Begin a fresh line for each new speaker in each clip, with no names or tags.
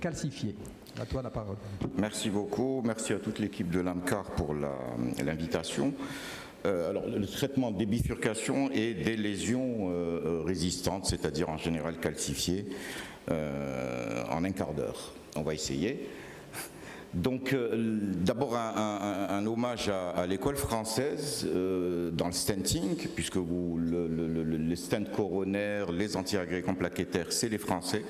calcifiées. À toi la parole.
Merci beaucoup. Merci à toute l'équipe de l'AMCAR pour l'invitation. Alors, le traitement des bifurcations et des lésions résistantes, c'est-à-dire en général calcifiées, en un quart d'heure. On va essayer. Donc, d'abord un hommage à l'école française dans le stenting, puisque les stents coronaires, les anti-agrégants plaquettaires, c'est les Français.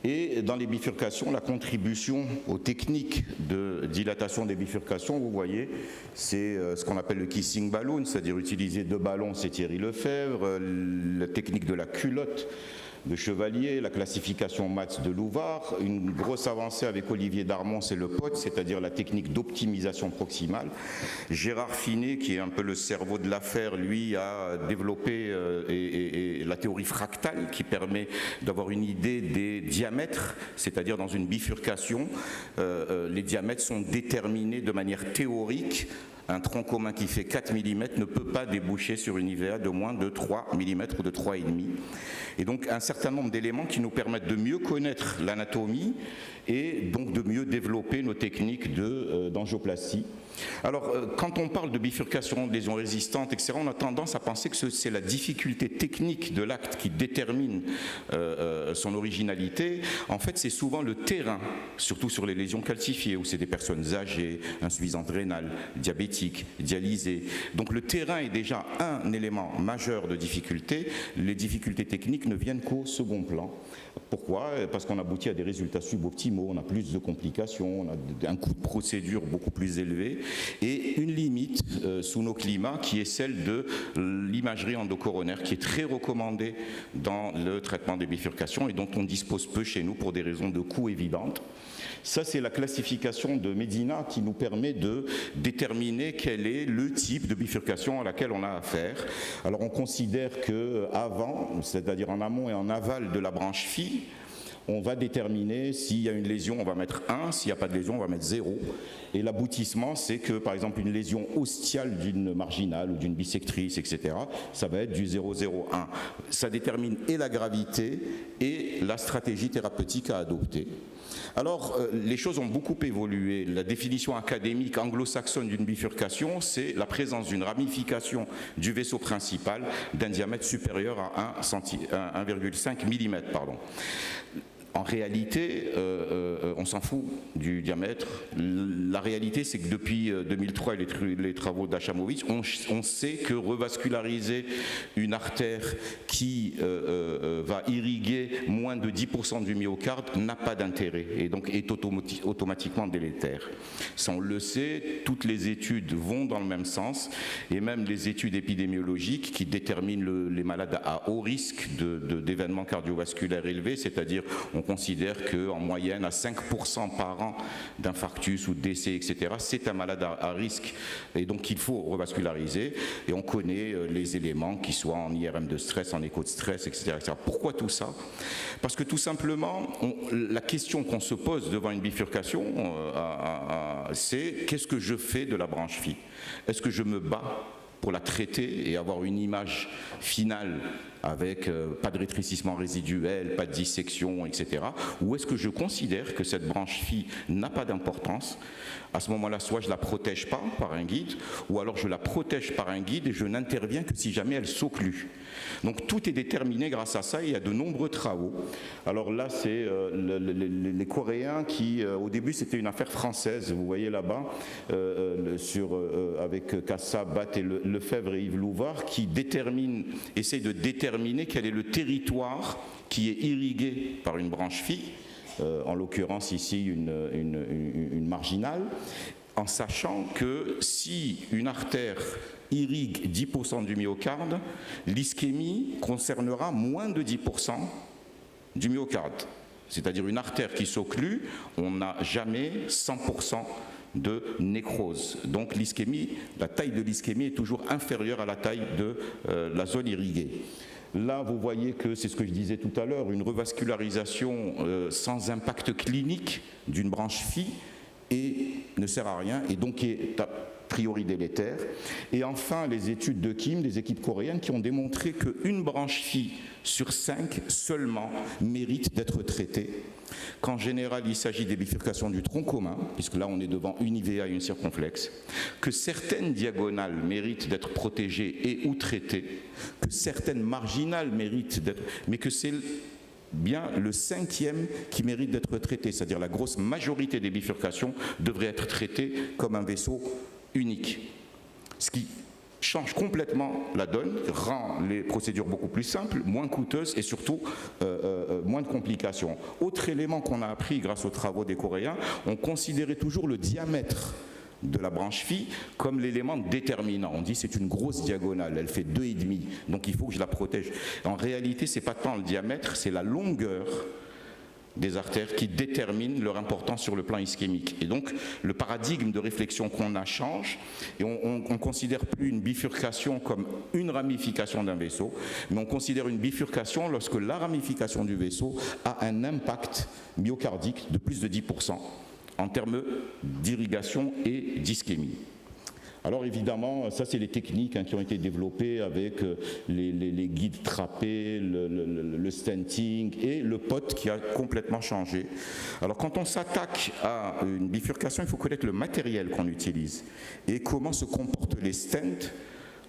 Et dans les bifurcations, la contribution aux techniques de dilatation des bifurcations, vous voyez, c'est ce qu'on appelle le kissing balloon, c'est-à-dire utiliser 2 ballons, c'est Thierry Lefebvre, la technique de la culotte de Chevalier, la classification Matz de Louvard, une grosse avancée avec Olivier Darmon, c'est le POT, c'est-à-dire la technique d'optimisation proximale. Gérard Finet, qui est un peu le cerveau de l'affaire, lui a développé la théorie fractale qui permet d'avoir une idée des diamètres, c'est-à-dire dans une bifurcation, les diamètres sont déterminés de manière théorique. Un tronc commun qui fait 4 mm ne peut pas déboucher sur une IVA de moins de 3 mm ou de 3,5. Et donc un certain nombre d'éléments qui nous permettent de mieux connaître l'anatomie et donc de mieux développer nos techniques d'angioplastie. Alors, quand on parle de bifurcation, de lésions résistantes, etc., on a tendance à penser que c'est la difficulté technique de l'acte qui détermine son originalité. En fait, c'est souvent le terrain, surtout sur les lésions calcifiées, où c'est des personnes âgées, insuffisantes rénales, diabétiques, dialysées. Donc le terrain est déjà un élément majeur de difficulté. Les difficultés techniques ne viennent qu'au second plan. Pourquoi? Parce qu'on aboutit à des résultats suboptimaux, on a plus de complications, on a un coût de procédure beaucoup plus élevé et une limite sous nos climats qui est celle de l'imagerie endocoronaire qui est très recommandée dans le traitement des bifurcations et dont on dispose peu chez nous pour des raisons de coût évidentes. Ça, c'est la classification de Medina qui nous permet de déterminer quel est le type de bifurcation à laquelle on a affaire. Alors, on considère qu'avant, c'est-à-dire en amont et en aval de la branche phi, on va déterminer s'il y a une lésion, on va mettre 1, s'il n'y a pas de lésion, on va mettre 0. Et l'aboutissement, c'est que, par exemple, une lésion ostiale d'une marginale ou d'une bissectrice, etc., ça va être du 0,01. Ça détermine et la gravité et la stratégie thérapeutique à adopter. Alors, les choses ont beaucoup évolué. La définition académique anglo-saxonne d'une bifurcation, c'est la présence d'une ramification du vaisseau principal d'un diamètre supérieur à 1,5 mm. En réalité, on s'en fout du diamètre. La réalité, c'est que depuis 2003 et les travaux d'Achamovitch, on sait que revasculariser une artère qui va irriguer moins de 10% du myocarde n'a pas d'intérêt et donc est automatiquement délétère. Ça, on le sait, toutes les études vont dans le même sens et même les études épidémiologiques qui déterminent les malades à haut risque d'événements cardiovasculaires élevés, c'est-à-dire on considère qu'en moyenne, à 5% par an d'infarctus ou de décès, etc., c'est un malade à risque et donc il faut revasculariser. Et on connaît les éléments qui soient en IRM de stress, en écho de stress, etc. etc. Pourquoi tout ça? Parce que tout simplement, la question qu'on se pose devant une bifurcation, c'est qu'est-ce que je fais de la branche phi? Est-ce que je me bats pour la traiter et avoir une image finale avec pas de rétrécissement résiduel, pas de dissection, etc. Ou est-ce que je considère que cette branche phi n'a pas d'importance? À ce moment-là, soit je ne la protège pas par un guide, ou alors je la protège par un guide et je n'interviens que si jamais elle s'occlue. Donc tout est déterminé grâce à ça, et il y a de nombreux travaux. Alors là, c'est les Coréens qui, au début, c'était une affaire française, vous voyez là-bas, avec Cassa, Bat et Lefebvre et Yves Louvard, qui essayent de déterminer quel est le territoire qui est irrigué par une branche phi, en l'occurrence ici une marginale, en sachant que si une artère irrigue 10% du myocarde, l'ischémie concernera moins de 10% du myocarde. C'est-à-dire une artère qui s'occlue, on n'a jamais 100% de nécrose. Donc l'ischémie, la taille de l'ischémie est toujours inférieure à la taille de la zone irriguée. Là, vous voyez que, c'est ce que je disais tout à l'heure, une revascularisation sans impact clinique d'une branche phi ne sert à rien et donc est a priori délétère. Et enfin, les études de Kim, des équipes coréennes, qui ont démontré qu'une branche phi sur 5 seulement mérite d'être traitée. qu'en général il s'agit des bifurcations du tronc commun, puisque là on est devant une IVA et une circonflexe, que certaines diagonales méritent d'être protégées et ou traitées, que certaines marginales méritent d'être, mais que c'est bien le 5e qui mérite d'être traité, c'est-à-dire la grosse majorité des bifurcations devraient être traitées comme un vaisseau unique. Ce qui change complètement la donne, rend les procédures beaucoup plus simples, moins coûteuses et surtout moins de complications. Autre élément qu'on a appris grâce aux travaux des Coréens, on considérait toujours le diamètre de la branche phi comme l'élément déterminant. On dit c'est une grosse diagonale, elle fait 2,5, donc il faut que je la protège. En réalité, c'est pas tant le diamètre, c'est la longueur des artères qui déterminent leur importance sur le plan ischémique. Et donc, le paradigme de réflexion qu'on a change, et on ne considère plus une bifurcation comme une ramification d'un vaisseau, mais on considère une bifurcation lorsque la ramification du vaisseau a un impact myocardique de plus de 10% en termes d'irrigation et d'ischémie. Alors évidemment, ça c'est les techniques qui ont été développées avec les guides trappés, le stenting et le POT qui a complètement changé. Alors quand on s'attaque à une bifurcation, il faut connaître le matériel qu'on utilise et comment se comportent les stents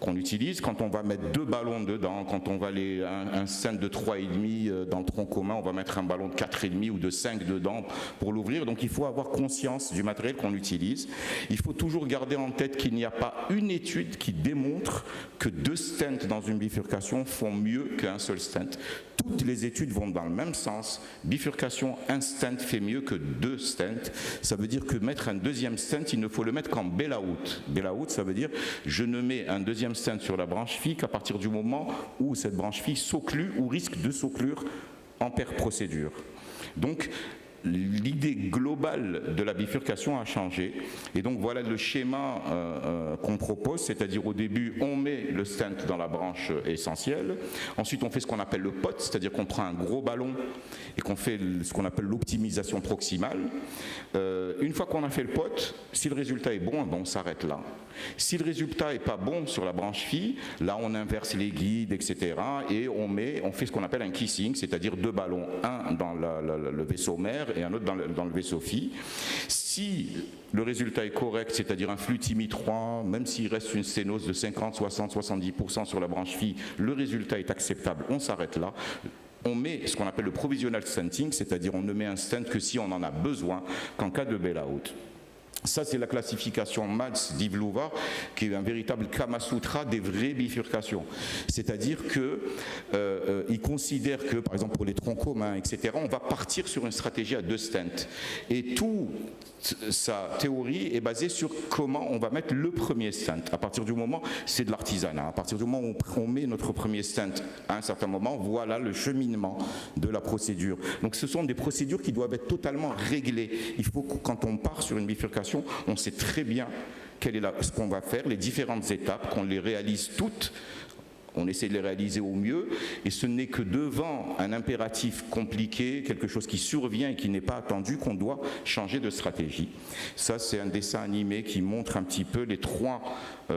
qu'on utilise quand on va mettre 2 ballons dedans, quand on va aller un stent de 3,5 dans le tronc commun, on va mettre un ballon de 4,5 ou de 5 dedans pour l'ouvrir. Donc il faut avoir conscience du matériel qu'on utilise. Il faut toujours garder en tête qu'il n'y a pas une étude qui démontre que 2 stents dans une bifurcation font mieux qu'un seul stent. Toutes les études vont dans le même sens. Bifurcation, un stent fait mieux que 2 stents. Ça veut dire que mettre un deuxième stent, il ne faut le mettre qu'en bail-out. Bail-out, ça veut dire je ne mets un deuxième stent sur la branche phi qu'à partir du moment où cette branche phi s'occlue ou risque de s'occlure en per-procédure. Donc, l'idée globale de la bifurcation a changé. Et donc voilà le schéma qu'on propose, c'est-à-dire au début, on met le stent dans la branche essentielle. Ensuite, on fait ce qu'on appelle le POT, c'est-à-dire qu'on prend un gros ballon et qu'on fait ce qu'on appelle l'optimisation proximale. Une fois qu'on a fait le POT, si le résultat est bon, on s'arrête là. Si le résultat n'est pas bon sur la branche phi, là on inverse les guides, etc. Et on fait ce qu'on appelle un kissing, c'est-à-dire 2 ballons, un dans le vaisseau mère et un autre dans le vaisseau phi. Si le résultat est correct, c'est-à-dire un flux TIMI 3, même s'il reste une sténose de 50, 60, 70% sur la branche phi, le résultat est acceptable, on s'arrête là. On met ce qu'on appelle le provisional stenting, c'est-à-dire on ne met un stent que si on en a besoin, qu'en cas de bail-out. Ça, c'est la classification Maltz d'Yves Louva, qui est un véritable Kama Sutra des vraies bifurcations. C'est-à-dire qu'il considère que, par exemple, pour les troncs communs, etc., on va partir sur une stratégie à 2 stents. Et toute sa théorie est basée sur comment on va mettre le premier stent. À partir du moment, c'est de l'artisanat. À partir du moment où on met notre premier stent à un certain moment, voilà le cheminement de la procédure. Donc, ce sont des procédures qui doivent être totalement réglées. Il faut que, quand on part sur une bifurcation, on sait très bien ce qu'on va faire, les différentes étapes, qu'on les réalise toutes, on essaie de les réaliser au mieux, et ce n'est que devant un impératif compliqué, quelque chose qui survient et qui n'est pas attendu, qu'on doit changer de stratégie. Ça, c'est un dessin animé qui montre un petit peu les 3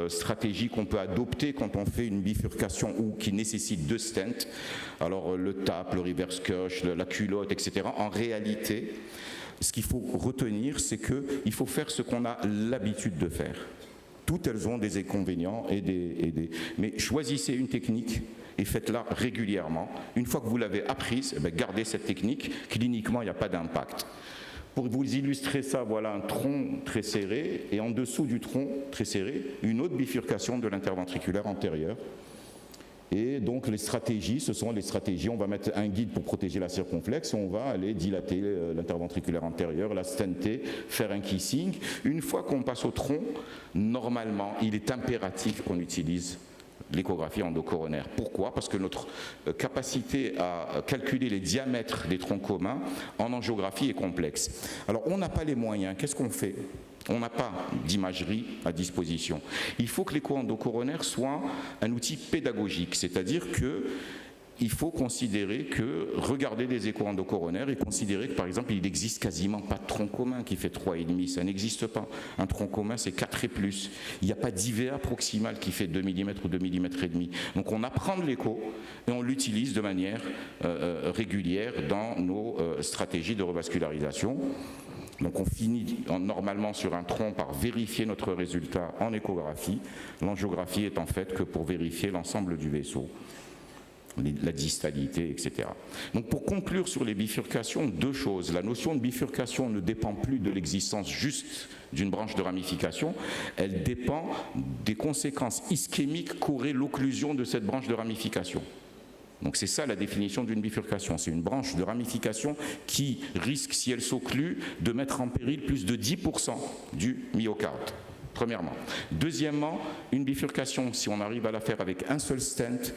stratégies qu'on peut adopter quand on fait une bifurcation ou qui nécessite 2 stents. Alors le tap, le reverse cush, la culotte, etc. En réalité, ce qu'il faut retenir, c'est qu'il faut faire ce qu'on a l'habitude de faire. Toutes elles ont des inconvénients mais choisissez une technique et faites-la régulièrement. Une fois que vous l'avez apprise, gardez cette technique. Cliniquement, il n'y a pas d'impact. Pour vous illustrer ça, voilà un tronc très serré et en dessous du tronc très serré, une autre bifurcation de l'interventriculaire antérieur. Et donc les stratégies, ce sont les stratégies, on va mettre un guide pour protéger la circonflexe, on va aller dilater l'interventriculaire antérieur, la stenter, faire un kissing. Une fois qu'on passe au tronc, normalement, il est impératif qu'on utilise l'échographie endocoronaire. Pourquoi ? Parce que notre capacité à calculer les diamètres des troncs communs en angiographie est complexe. Alors on n'a pas les moyens, qu'est-ce qu'on fait ? On n'a pas d'imagerie à disposition. Il faut que l'écho endocoronaire soit un outil pédagogique, c'est-à-dire que il faut considérer que, regarder des échos endocoronaires et considérer que, par exemple, il n'existe quasiment pas de tronc commun qui fait 3,5, ça n'existe pas. Un tronc commun, c'est 4 et plus. Il n'y a pas d'IVA proximal qui fait 2 mm ou 2 mm et demi. Donc on apprend de l'écho et on l'utilise de manière régulière dans nos stratégies de revascularisation. Donc on finit normalement sur un tronc par vérifier notre résultat en échographie. L'angiographie est en fait que pour vérifier l'ensemble du vaisseau, la distalité, etc. Donc pour conclure sur les bifurcations, 2 choses. La notion de bifurcation ne dépend plus de l'existence juste d'une branche de ramification, elle dépend des conséquences ischémiques qu'aurait l'occlusion de cette branche de ramification. Donc c'est ça la définition d'une bifurcation, c'est une branche de ramification qui risque, si elle s'occlue, de mettre en péril plus de 10% du myocarde. Premièrement. Deuxièmement, une bifurcation, si on arrive à la faire avec un seul stent,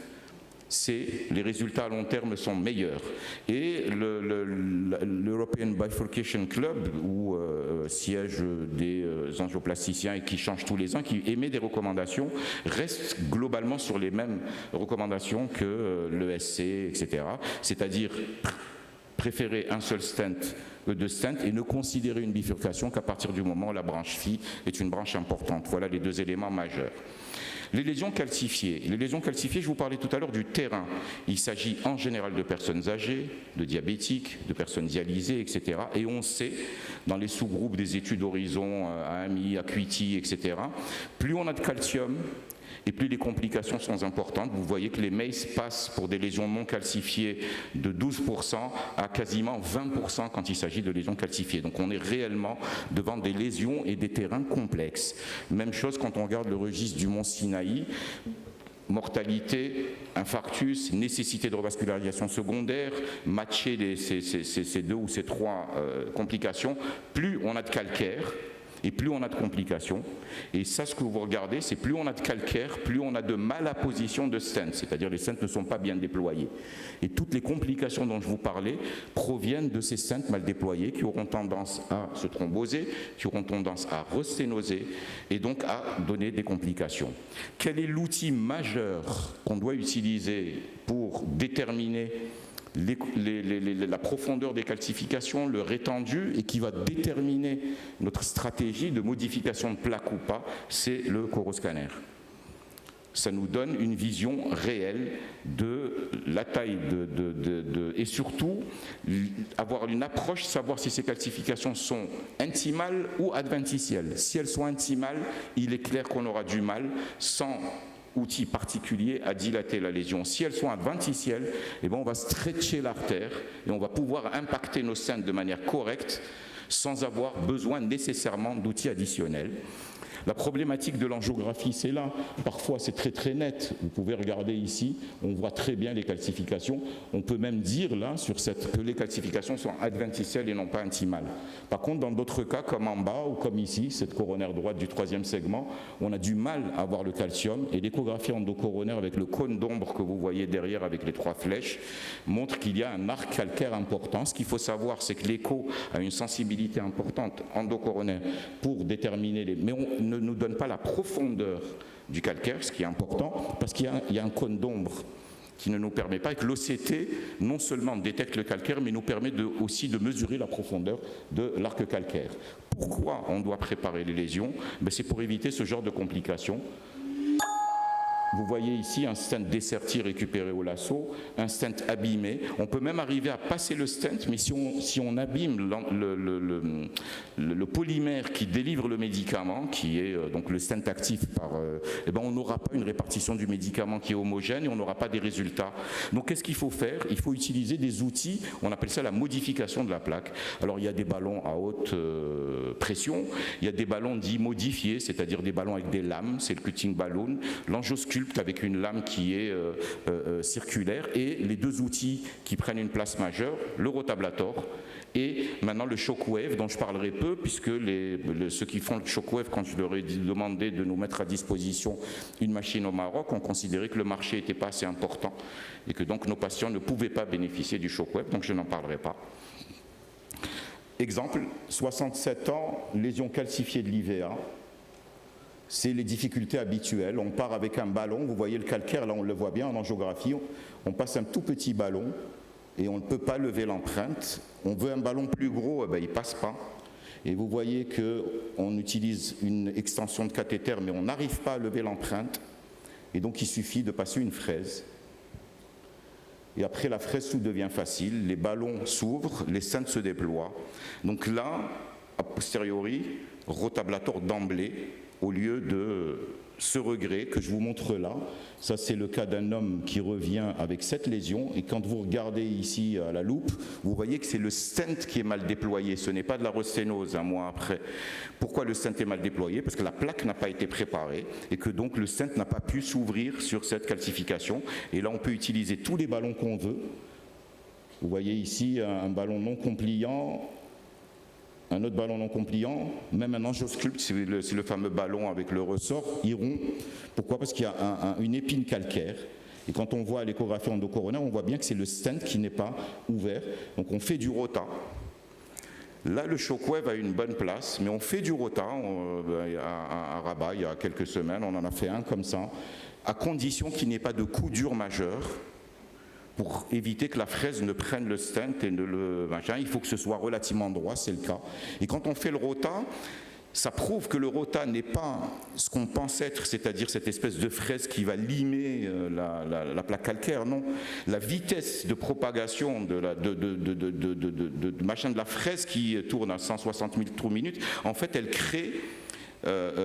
les résultats à long terme sont meilleurs. Et l'European Bifurcation Club, où siègent des angioplasticiens et qui changent tous les ans, qui émet des recommandations, reste globalement sur les mêmes recommandations que l'ESC, etc. C'est-à-dire préférer un seul stent que 2 stents et ne considérer une bifurcation qu'à partir du moment où la branche phi est une branche importante. Voilà les 2 éléments majeurs. Les lésions calcifiées. Les lésions calcifiées, je vous parlais tout à l'heure du terrain. Il s'agit en général de personnes âgées, de diabétiques, de personnes dialysées, etc. Et on sait, dans les sous-groupes des études Horizon, AMI, Acuity, etc., plus on a de calcium, et plus les complications sont importantes. Vous voyez que les MACE passent pour des lésions non calcifiées de 12% à quasiment 20% quand il s'agit de lésions calcifiées. Donc on est réellement devant des lésions et des terrains complexes. Même chose quand on regarde le registre du Mont Sinaï. Mortalité, infarctus, nécessité de revascularisation secondaire, matcher ces 2 ou ces 3 complications, plus on a de calcaire, et plus on a de complications. Et ça, ce que vous regardez, c'est plus on a de calcaire, plus on a de malapposition de stents, c'est-à-dire les stents ne sont pas bien déployés. Et toutes les complications dont je vous parlais proviennent de ces stents mal déployés qui auront tendance à se thromboser, qui auront tendance à resténoser et donc à donner des complications. Quel est l'outil majeur qu'on doit utiliser pour déterminer la profondeur des calcifications, leur étendue, et qui va déterminer notre stratégie de modification de plaque ou pas, c'est le coroscanner. Ça nous donne une vision réelle de la taille et surtout avoir une approche, savoir si ces calcifications sont intimales ou adventitielles. Si elles sont intimales, il est clair qu'on aura du mal sans outil particulier à dilater la lésion. Si elles sont adventitielles, eh bien on va stretcher l'artère et on va pouvoir impacter nos stents de manière correcte sans avoir besoin nécessairement d'outils additionnels. La problématique de l'angiographie, c'est là. Parfois, c'est très très net. Vous pouvez regarder ici, on voit très bien les calcifications. On peut même dire là que les calcifications sont adventitielles et non pas intimales. Par contre, dans d'autres cas, comme en bas ou comme ici, cette coronaire droite du 3e segment, on a du mal à voir le calcium. Et l'échographie endocoronaire avec le cône d'ombre que vous voyez derrière avec les 3 flèches montre qu'il y a un arc calcaire important. Ce qu'il faut savoir, c'est que l'écho a une sensibilité importante endocoronaire pour déterminer mais on ne nous donne pas la profondeur du calcaire, ce qui est important, parce qu'il y a un cône d'ombre qui ne nous permet pas, et que l'OCT non seulement détecte le calcaire, mais nous permet aussi de mesurer la profondeur de l'arc calcaire. Pourquoi on doit préparer les lésions? C'est pour éviter ce genre de complications. Vous voyez ici un stent desserti récupéré au lasso, un stent abîmé. On peut même arriver à passer le stent, mais si on abîme le polymère qui délivre le médicament, qui est donc le stent actif, on n'aura pas une répartition du médicament qui est homogène et on n'aura pas des résultats. Donc qu'est-ce qu'il faut faire? Il faut utiliser des outils, on appelle ça la modification de la plaque. Alors il y a des ballons à haute pression, il y a des ballons dits modifiés, c'est-à-dire des ballons avec des lames, c'est le cutting balloon, l'angiosculpte avec une lame qui est circulaire, et les 2 outils qui prennent une place majeure, le rotablator et maintenant le shockwave, dont je parlerai peu, puisque ceux qui font le shockwave, quand je leur ai demandé de nous mettre à disposition une machine au Maroc, ont considéré que le marché n'était pas assez important et que donc nos patients ne pouvaient pas bénéficier du shockwave, donc je n'en parlerai pas. Exemple, 67 ans, lésion calcifiée de l'IVA. c'est les difficultés habituelles. On part avec un ballon, vous voyez le calcaire, là on le voit bien en angiographie, on passe un tout petit ballon et on ne peut pas lever l'empreinte. On veut un ballon plus gros, il ne passe pas. Et vous voyez qu'on utilise une extension de cathéter, mais on n'arrive pas à lever l'empreinte. Et donc il suffit de passer une fraise. Et après la fraise, tout devient facile, les ballons s'ouvrent, les stents se déploient. Donc là, a posteriori, rotablator d'emblée, au lieu de ce regret que je vous montre là. Ça, c'est le cas d'un homme qui revient avec cette lésion. Et quand vous regardez ici à la loupe, vous voyez que c'est le stent qui est mal déployé. Ce n'est pas de la resténose un mois après. Pourquoi le stent est mal déployé? Parce que la plaque n'a pas été préparée et que donc le stent n'a pas pu s'ouvrir sur cette calcification. Et là, on peut utiliser tous les ballons qu'on veut. Vous voyez ici un ballon non compliant, un autre ballon non compliant, même un angiosculpte, c'est le fameux ballon avec le ressort, iront. Pourquoi? Parce qu'il y a une épine calcaire. Et quand on voit à l'échographie endocoronaire, on voit bien que c'est le stent qui n'est pas ouvert. Donc on fait du rota. Là, le shockwave a une bonne place, mais on fait du rota. À Rabat, il y a quelques semaines, on en a fait un comme ça, à condition qu'il n'y ait pas de coup dur majeur, pour éviter que la fraise ne prenne le stent et ne le machin. Il faut que ce soit relativement droit, c'est le cas. Et quand on fait le rota, ça prouve que le rota n'est pas ce qu'on pense être, c'est-à-dire cette espèce de fraise qui va limer la plaque calcaire, non. La vitesse de propagation de la fraise qui tourne à 160 000 tours minutes, en fait, elle crée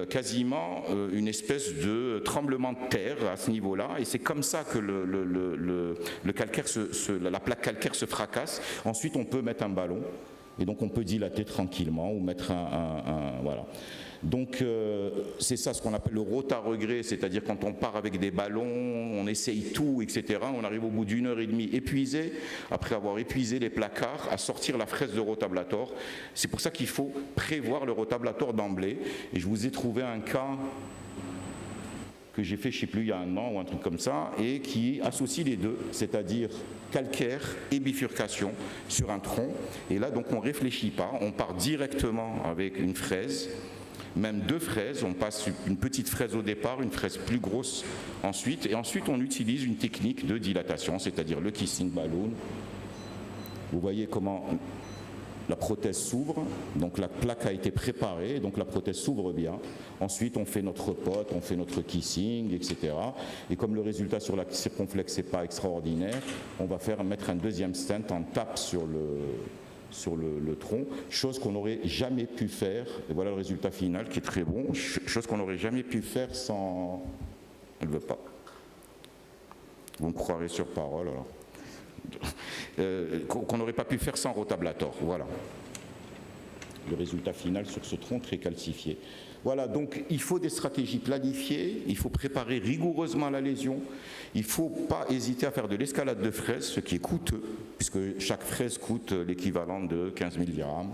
quasiment une espèce de tremblement de terre à ce niveau-là, et c'est comme ça que le calcaire la plaque calcaire se fracasse. Ensuite, on peut mettre un ballon, et donc on peut dilater tranquillement ou mettre voilà. Donc c'est ça ce qu'on appelle le rota regret, c'est-à-dire quand on part avec des ballons, on essaye tout, etc. On arrive au bout d'une heure et demie épuisé, après avoir épuisé les placards, à sortir la fraise de rotablator. C'est pour ça qu'il faut prévoir le rotablator d'emblée. Et je vous ai trouvé un cas que j'ai fait, je ne sais plus, il y a un an ou un truc comme ça, et qui associe les deux, c'est-à-dire calcaire et bifurcation sur un tronc. Et là, donc, on ne réfléchit pas, on part directement avec une fraise, même deux fraises, on passe une petite fraise au départ, une fraise plus grosse ensuite, et ensuite on utilise une technique de dilatation, c'est-à-dire le kissing balloon. Vous voyez comment la prothèse s'ouvre, donc la plaque a été préparée, donc la prothèse s'ouvre bien. Ensuite on fait notre pote, on fait notre kissing, etc. Et comme le résultat sur la circonflexe n'est pas extraordinaire, on va mettre un deuxième stent en tape sur le tronc, chose qu'on n'aurait jamais pu faire, et voilà le résultat final qui est très bon, chose qu'on n'aurait jamais pu faire sans... Elle ne veut pas. Vous me croirez sur parole, alors. Qu'on n'aurait pas pu faire sans rotablator, voilà. Le résultat final sur ce tronc très calcifié. Voilà, donc il faut des stratégies planifiées, il faut préparer rigoureusement la lésion, il ne faut pas hésiter à faire de l'escalade de fraise, ce qui est coûteux, puisque chaque fraise coûte l'équivalent de 15 000 dirhams.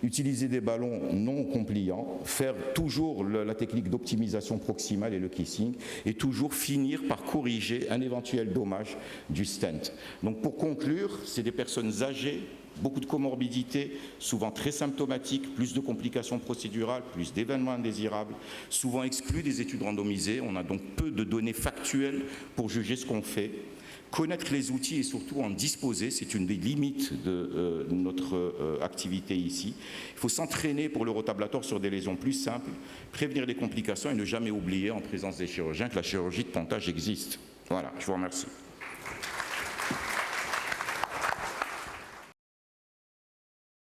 Utiliser des ballons non compliants, faire toujours la technique d'optimisation proximale et le kissing, et toujours finir par corriger un éventuel dommage du stent. Donc pour conclure, c'est des personnes âgées, beaucoup de comorbidités, souvent très symptomatiques, plus de complications procédurales, plus d'événements indésirables, souvent exclus des études randomisées. On a donc peu de données factuelles pour juger ce qu'on fait. Connaître les outils et surtout en disposer, c'est une des limites de notre activité ici. Il faut s'entraîner pour le rotablator sur des lésions plus simples, prévenir les complications et ne jamais oublier en présence des chirurgiens que la chirurgie de pontage existe. Voilà, je vous remercie.